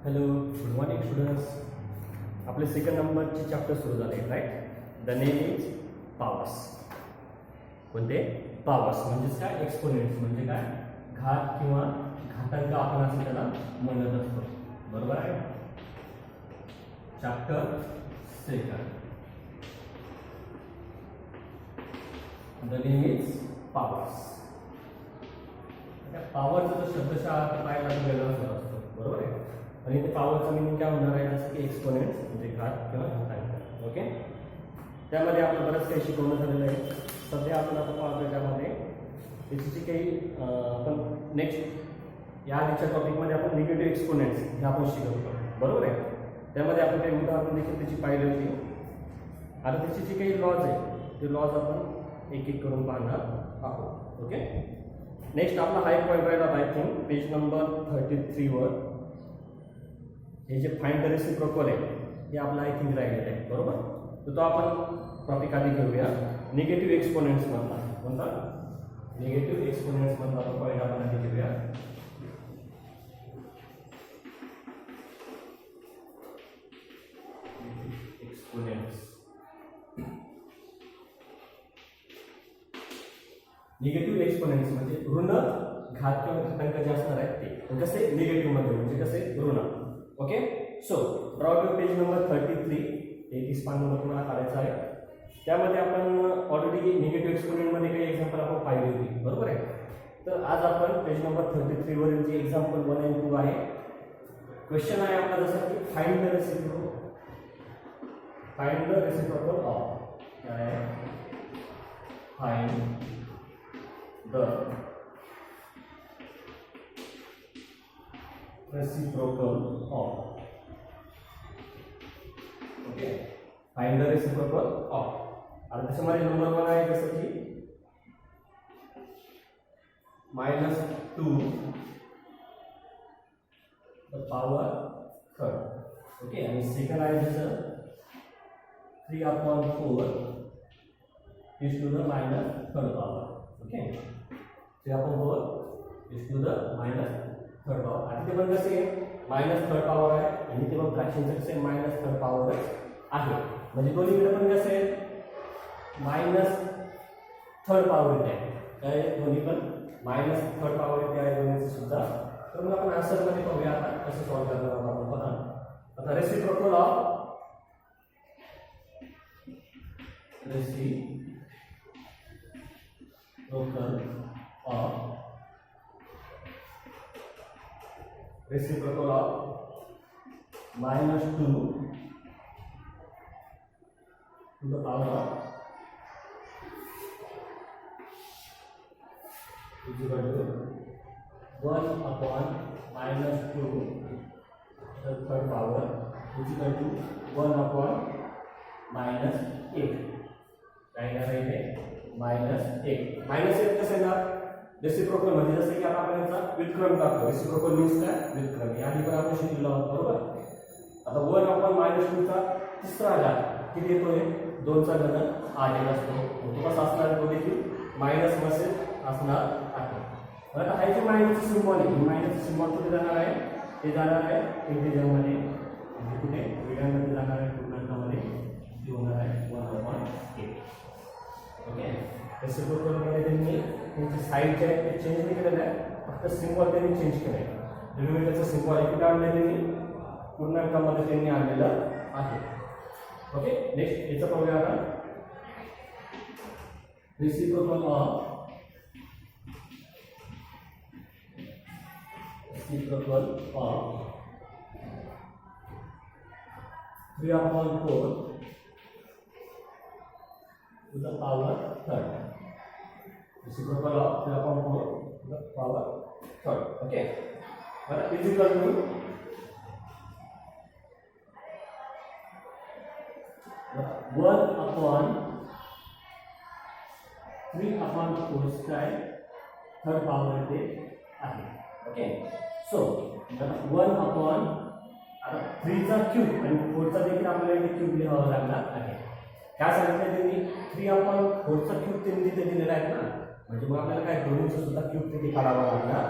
Hello, good morning students. आपले second नंबरचे chapter सुरू झाले, right. The name is powers. कोणते? पॉवर्स म्हणजेच काय? एक्सपोनेंट्स म्हणजे काय? घात किंवा घातांक आपण असं त्याला म्हणत असतो, बरोबर आहे. Chapter second, the name is powers. पॉवरचा जो शब्दशः अर्थ पाहिला तो वेगळाच होत असतो, बरोबर आहे. आणि ते पॉवरचा मीनिंग काय होणार आहे? जसं की एक्सपोनेंट्स म्हणजे घात किंवा घातांक. ओके, त्यामध्ये आपलं बरंच काही शिकवणं झालेलं आहे. सध्या आपण आता पाहतोय त्यामध्ये त्याची जी काही आपण नेक्स्ट या आधीच्या टॉपिकमध्ये आपण निगेटिव्ह एक्सपोनेंट्स हे आपण शिकत होतो, बरोबर आहे. त्यामध्ये आपण काही उदाहरण देखील त्याची पाहिली होती. आता त्याची जी काही लॉज आहे ते लॉज आपण एक एक करून पाहणार आहोत. ओके, नेक्स्ट आपला हा एक पॉईंट राहिला आय थिंक पेज नंबर 33 वर. हे जे फाइंड द रेसिप्रोकल आहे हे आपलं आय थिंक राहिलेलं आहे, बरोबर. तर तो आपण टॉपिक आधी घेऊया. निगेटिव्ह एक्सपोनेंट्स मधला कोणता? निगेटिव्ह एक्सपोनेंट्स मधला तो पॉईंट आपण आधी घेऊया. एक्सपोनेंट्स, निगेटिव्ह एक्सपोनेंट्स म्हणजे ऋण घात किंवा घातांक जे असणार आहेत ते कसे निगेटिव्ह मध्ये म्हणजे कसे ऋण. Okay, so draw two page number 33. 31 पान नंबर तुम्हाला काढायचा आहे. त्यामध्ये आपण ऑलरेडी निगेटिव्ह एक्सपोनेंट मध्ये काही एक्झाम्पल आपण पाहिली होती, बरोबर आहे. तर आज आपण पेज नंबर 33 वरील जे एक्झाम्पल 1 आणि 2 आहे. क्वेश्चन आहे आपला जसं की find the reciprocal. Find the reciprocal of काय आहे? Find the reciprocal of. Okay, find the reciprocal of. आता त्याच्यामध्ये नंबर 1 आहे जसं की -2 द पॉवर थर्ड. ओके, आणि सेकंड आहे जसं 3/4 is to the minus third power. Okay, 3/4 is to the minus third power. आता ते पण कसे मायनस थर्ड पॉवर आहे आणि ते पण फ्रॅक्शनचं कसे मायनस थर्ड पॉवर आहे. म्हणजे दोन्हीकडे पण कसे मायनस थर्ड पॉवर येते आहे. काय दोन्ही पण मायनस थर्ड पॉवर येते आहे दोन्हीचं सुद्धा. तर मग आपण आन्सरमध्ये पाहूया आता कसं सॉल्व्ह करणार आहोत आपण. बघा आता reciprocal of reciprocal of -2 to the power is equal to 1/-2 the third power is equal to 1/-8. काय करायचे? -8. -8 कसं येणार? रेसिप्रोकल म्हणजे जसं की आता आपण याचा व्युत्क्रम टाकतो. रेसिप्रोकल मीन्स काय? व्युत्क्रम. या आधी पण आपण शिकलेलो आहोत, बरोबर. आता 1/-2 चा तिसरा घात किती येतोय? 2 चा घन 8 येत असतो. तो कसा असणार? तो देखील मायनस मध्ये असणार आहे. आता हा जे मायनसचं सिम्बॉल आहे, मायनसचं सिम्बॉल कुठे जाणार आहे? ते जाणार आहे इंटिजर मध्ये. म्हणजे कुठे? विड्यामध्ये जाणार आहे, पूर्णांकामध्ये. ते होणार आहे 1/8. ओके, रेसिप्रोकल मध्ये त्यांनी त्यांची साईड जे आहे ते चेंज नाही केलेलं आहे, फक्त सिम्बॉल त्यांनी चेंज केलं आहे. डिनोमिनेटरचं सिम्बॉल इकडे आणलं त्यांनी, पूर्णांकामध्ये त्यांनी आणलेलं आहे. ओके, नेक्स्ट याचं पाहूया आता. Reciprocal of 3/4 to the power third. Reciprocal of 3/4 to the power third. Okay, but is equal to 1/3/4 square third power ते आहे. ओके, सो 1/3 चा क्यूब आणि 4 चा देखील आपल्याला इथे क्यूब लिहावा लागणार आहे. काय सांगितलं त्यांनी? 3/4 चा क्यूब त्यांनी तिथे दिलेला आहे ना, म्हणजे मग आपल्याला काय दोन्हीचं सुद्धा क्यूब तिथे काढावा लागणार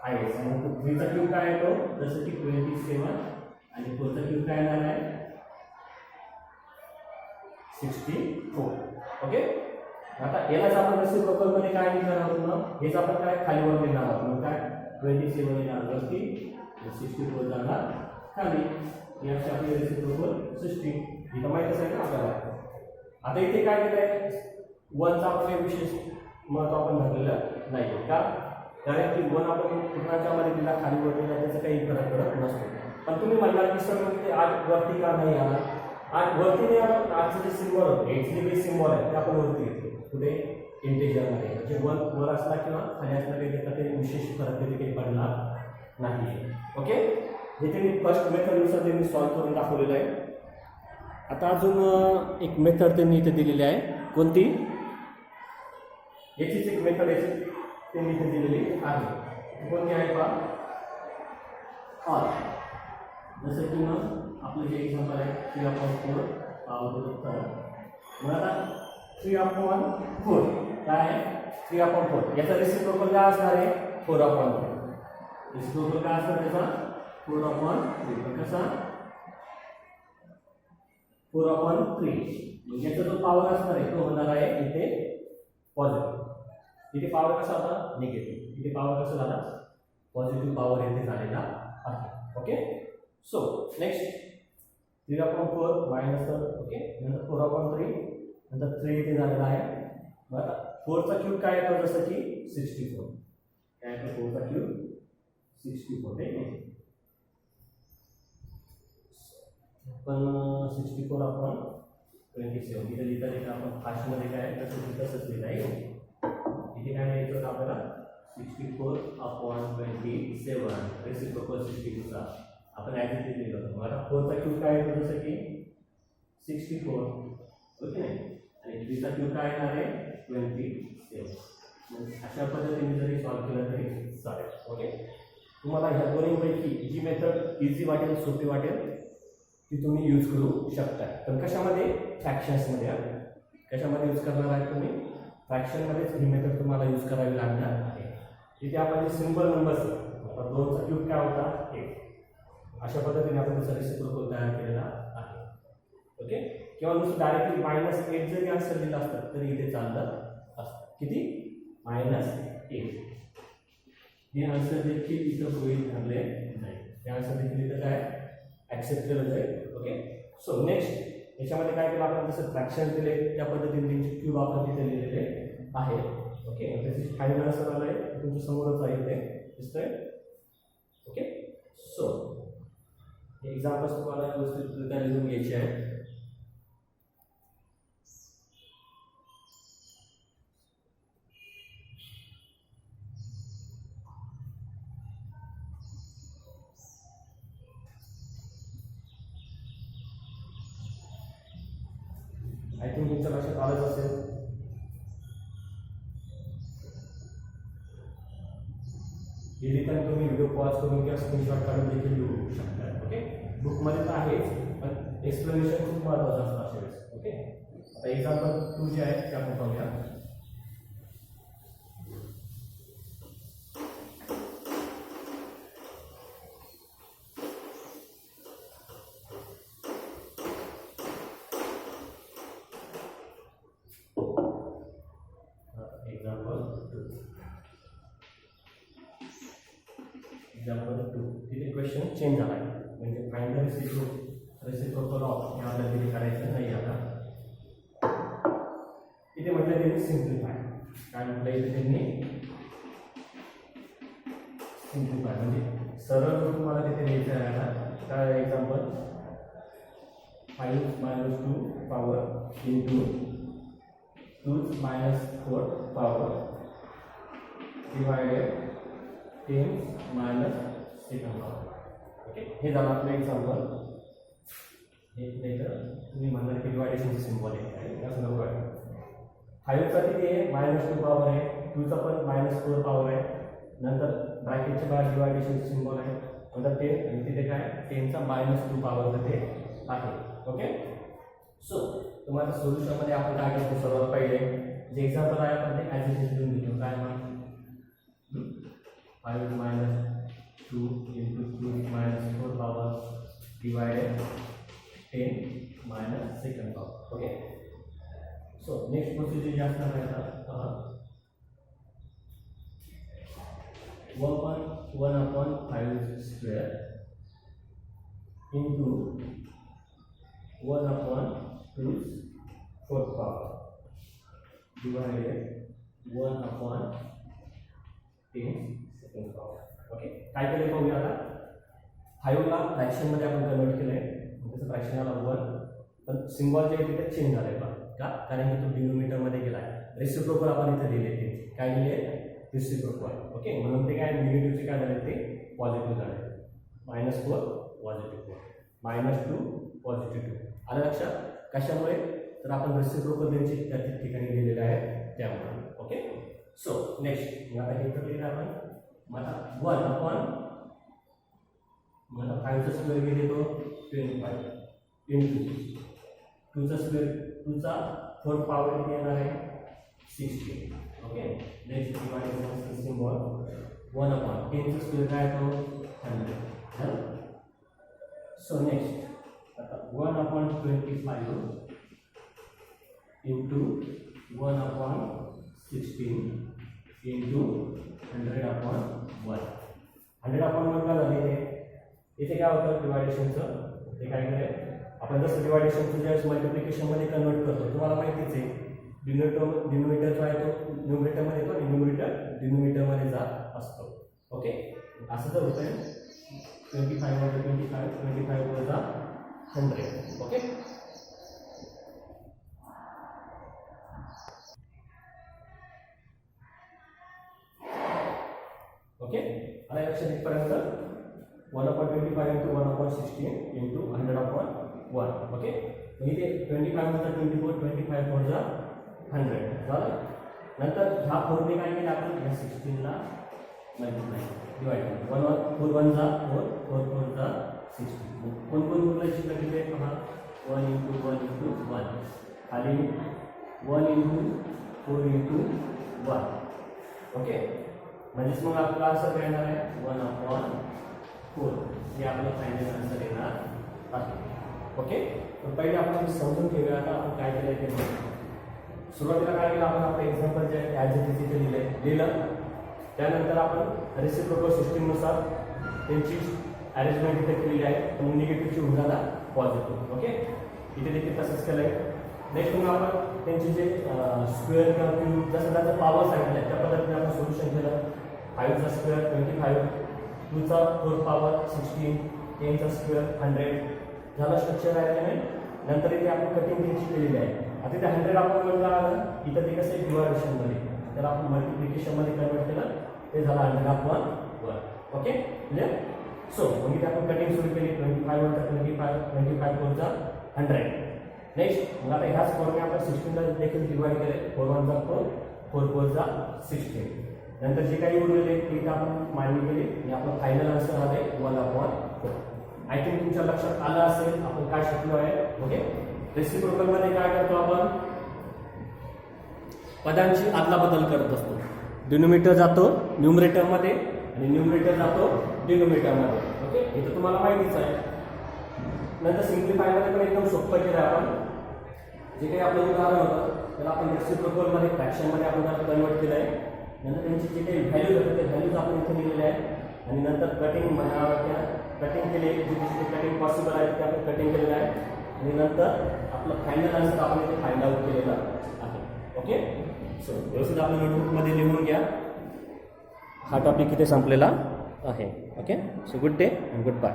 आहे. आणि 3 चा क्यूब काय येतो जसं की 27 आणि 4 चा क्यूब काय येणार आहे 64. ओके. आता यालाच आपण रेसिप्रोकल मध्ये काय लिहिणार आहोत मग हेच आपण काय खाली वर लिहिणार आहोत. मग काय 27 येणार वरती 64 जाणार खाली. याची आपली रेसिप्रोकल 16 इथं माहितीच आहे ना आपल्याला. आता इथे काय केलंय 1 चा आपण विशेष महत्व आपण धरलेलं नाही का, कारण की 1 आपण पूर्णाच्या मध्ये दिला खाली वर दिला त्याचा काही फरक पडत नसतो. पण तुम्ही म्हणला की सर मग ते 8 वरती का नाही आला, 8 वरती नाही आपण 8चं जे सिम्बॉल होतं 8चे जे सिम्बॉल आहे ते आपण वरती घेतो कुठे इंटिजरमध्ये, म्हणजे 1 वर असला किंवा खाली असला काही त्याचा काही विशेष फरक तिथे काही पडला नाही. ओके. इथे मी फर्स्ट मेथडनुसार ते मी सॉल्व्ह करून दाखवलेलं आहे. आता अजून एक मेथड त्यांनी इथे दिलेली आहे. कोणती याचीच एक मेथड याची त्यांनी इथे दिलेली आहे. कोणती आहे पहा ऑल. जसं की मग आपलं जे एक्झाम्पल आहे 3/4 पावर. मग आता 3/4 काय आहे 3/4 याचा रेसिप्रोकल काय असणार आहे 4/3. रेसिप्रोकल काय असणार त्याचा 4/3. कसा 4/3. म्हणजे याचा जो पॉवर असणार आहे तो होणार आहे इथे पॉझिटिव्ह. इथे पॉवर कसा होता निगेटिव्ह, इथे पॉवर कसा झाला पॉझिटिव्ह पॉवर येथे झालेला आहे. Okay. So next 3/4 minus. Okay. नंतर 4/3 नंतर 3 इथे झालेला आहे. मग आता 4 चा क्यूब काय येतो जसं की 64. काय येतो 4 चा क्यूब 64 आहे. पण 64 आपण 27 इथे लिहिता आपण फास्टमध्ये काय तसंच लिहिता येईल. इथे काय लिहायचं आपल्याला 64/27 रेसिप्रोकल 62 चा आपण ॲज इट इज लिहिलं. मग आता 4 चा क्यूब काय येतो जसं की 64. ओके. आणि 3 चा क्यूब काय येणार आहे 27. अशा पद्धतीने जरी सॉल्व्ह केलं तरी चालेल. ओके. तुम्हाला ह्या दोन्हीपैकी जी मेथड इझी वाटेल सोपी वाटेल ती तुम्ही यूज करू शकता. पण कशामध्ये फ्रॅक्शन्समध्ये कशामध्ये यूज करणार आहे तुम्ही फ्रॅक्शनमध्येच ही मेथड तुम्हाला यूज करावी लागणार आहे. इथे आपण सिंपल नंबर्स आता 2 चा क्यूब काय होता 1. अशा पद्धतीने आपण त्याचा रेसिप्रोकल तयार केलेला आहे. ओके. किंवा नुसतं डायरेक्टली -8 जरी आन्सर दिला असतं तरी इथे चाललं असतं. किती -8. हे आन्सर देखील इथं होईल ठरले नाही. हे आन्सर देखील इथं काय ॲक्सेप्ट केलं जाईल. ओके. सो नेक्स्ट याच्यामध्ये काय केलं आपण जसं फ्रॅक्शन दिले त्या पद्धतीने त्यांचे क्यूब आपण तिथे लिहिलेले आहे. ओके. त्याची फायनल आन्सर आलं आहे तुमच्या समोरच आहे इथे दिसतंय. ओके. सो एक्झाम्पल्स तुम्हाला व्यवस्थितरित्या लिहून घ्यायचे आहे. आय थिंक तुमच्या लक्षात आलंच असेल. हे लिहिताना तुम्ही व्हिडिओ पॉज करून किंवा स्क्रीनशॉट काढून देखील लिहू शकता. ओके. बुकमध्ये तर आहेच पण एक्सप्लेनेशन खूप महत्त्वाचं असतं अशा वेळेस. ओके. आता एक्झाम्पल 2 जे आहे ते आपण पाहूया. एक्झाम्पल 2 तिथे क्वेश्चन चेंज झाला आहे. म्हणजे फायनल रेसिप्रोकल ऑफ हे आपल्याला तिथे करायचं नाही. आता इथे म्हटलं त्यांनी सिम्प्लिफाय. काय म्हटलं इथे त्यांनी सिम्प्लिफाय म्हणजे सरळ तुम्हाला तिथे लिहायचं आहे. आता काय example 5 - 2 power into 2 - 4 power divided 10 - 2 power. Okay. हे झालं आपलं एक्झाम्पल. हे नाही तर तुम्ही म्हणणार की डिवायडेशनचं सिम्बॉल आहे असं नको आहे. 5 चा किती आहे -2 पॉवर आहे. 2 चा पण -4 पॉवर आहे. नंतर ब्रॅकेटच्या बाहेर डिवायडेशनचं सिम्बॉल आहे. नंतर 10 आणि तिथे काय 10 चा -2 पॉवर तिथे आहे. ओके. सो तुम्हाला सोल्युशनमध्ये आपण काय करतो सर्वात पहिले जे एक्झाम्पल आहे आपण ते ॲज इट इज लिहून घेतो. काय मग 5 minus 2 into 2 minus 4 power divided 10 minus second power. Okay. So next procedure just now 1/5 square into 1/2 fourth power divided 1/10 second power. Okay, काय केले पाहूया आता. 5 ला फ्रॅक्शन मध्ये आपण कन्वर्ट केलंय, त्याचं फ्रॅक्शन आला 1, पण सिम्बॉल जे तिथे चेंज झालंय का, कारण की तो डिनोमिनेटर मध्ये गेलाय. रेसिप्रोकल आपण इथे दिले, ते काय दिले, रेसिप्रोकल. ओके, म्हणून ते काय निगेटिव्हचे काय झाले, ते पॉझिटिव्ह झाले. -4 पॉझिटिव्ह 4 -2 पॉझिटिव्ह 2. आलं लक्षात. कशामुळे, तर आपण रेसिप्रोकल त्यांची त्या ठिकाणी दिलेले आहे त्यामुळे. ओके. सो नेक्स्ट आता हे लिहिलं आपण. मला 5 चा स्क्वेअर किती येतो, 25 इंटू 2 चा स्क्वेअर, 2 चा फोर्थ पॉवर किती येणार आहे, 16. ओके. नेक्स्ट डिवायडेड सिम्बॉल 1/10 चा स्क्वेअर काय येतो, 100. सो नेक्स्ट आता 1/25 इंटू 1/16 इंटू 100/1. 100/1 का झाले इथे काय होतं डिवायडेशनचं, ते काय केलं आपण, जसं डिवायडेशनचं ज्यावेळेस मल्टिप्लिकेशनमध्ये कन्वर्ट करतो, तुम्हाला माहितीच आहे, डिनोमिनेटर जो आहे तो न्यूमरेटरमध्ये येतो आणि न्यूमरेटर डिनोमिनेटरमध्ये जात असतो. ओके. असं जर होतं 25 मध्ये 25 वजा 100. ओके. ओके, आता लक्षात इथपर्यंत 1/25 इंटू 1/16 इंटू 100/1. ओके. इथे 25 मध्ये 24, 25 4 जा 100 झालं. नंतर ह्या 4 ने काय केलं आपण, या 16 ला मल्टिप्लाय डिवाइड 4 1 जा 4 4 4 जा 16. कोण उरलं शिल्लक किती आहे पहा, 1 इंटू 1 इंटू 1 खाली 1 इंटू 4 इंटू 1. ओके. म्हणजेच मग आपला आन्सर काय येणार आहे, 1/4. हे आपलं फायनल आन्सर येणार आहे. ओके. तर पहिले आपण समजून घेऊया आता आपण काय केलंय ते. सुरुवातीला काय केलं आपण, आपलं एक्झाम्पल जे ॲज इट इज इथे लिहिलं. त्यानंतर आपण रेसिप्रोकल सिस्टीमनुसार त्यांची अरेंजमेंट इथे केलेली आहे. पण निगेटिव्हची होऊन झाला पॉझिटिव्ह. ओके. इथे देखील तसंच केलं आहे. नेक्स्ट मग आपण त्यांची जे स्क्वेअर किंवा क्यूब जसं त्याचं पॉवर सांगितलं आहे त्या पद्धतीने आपण सोल्युशन केलं. 5 चा स्क्वेअर 25, 2 चा फोर्थ पॉवर 16, 10 चा स्क्वेअर 100 झाला. स्ट्रक्चर आहे नाही. नंतर इथे आपण कटिंग त्यांची केलेली आहे. आता इथे 100/1 आलं, इथं ते कसं आहे डिवायडेशनमध्ये, त्याला आपण मल्टिप्लिकेशनमध्ये कन्वर्ट केलं, ते झालं 100/1. ओके. क्लिअर. सो मग इथे आपण कटिंग सुरू केली. 25 वर 25 25 4 चा 100. नेक्स्ट मग आता ह्याच फॉर्मने आपण 16 ला देखील डिवाइड केले. 4 1 जा 4 4 4 जा 16. नंतर जे काही उरलेले ते आपण मांडणी केली आणि आपलं फायनल आन्सर आलं आहे 1/4. आय थिंक तुमच्या लक्षात आलं असेल आपण काय शिकलो आहे. ओके. रेसिप्रोकल मध्ये काय करतो आपण, पदांची आदलाबदल करत असतो. डिनोमिनेटर जातो न्यूमरेटरमध्ये आणि न्यूमरेटर जातो डिनोमिनेटरमध्ये. ओके. हे तर तुम्हाला माहितीच आहे. नंतर सिम्प्लिफायमध्ये पण एकदम सोपं केलं आपण. जे काही आपलं उदाहरण होतं त्याला आपण रेसिप्रोकलमध्ये फ्रॅक्शनमध्ये आपण कन्वर्ट केलं आहे. नंतर त्यांची जे काही व्हॅल्यूज होते ते व्हॅल्यूज आपण इथे लिहिलेले आहेत. आणि नंतर कटिंग कटिंग केले, जे कटिंग पॉसिबल आहे ते आपण कटिंग केलेलं आहे. आणि नंतर आपलं फायनल आन्सर आपण इथे फाइंड आउट केलेलं आहे. ओके. सो व्यवस्थित आपल्या नोटबुकमध्ये लिहून घ्या. हा टॉपिक इथे संपलेला आहे. Okay. So good day and good bye.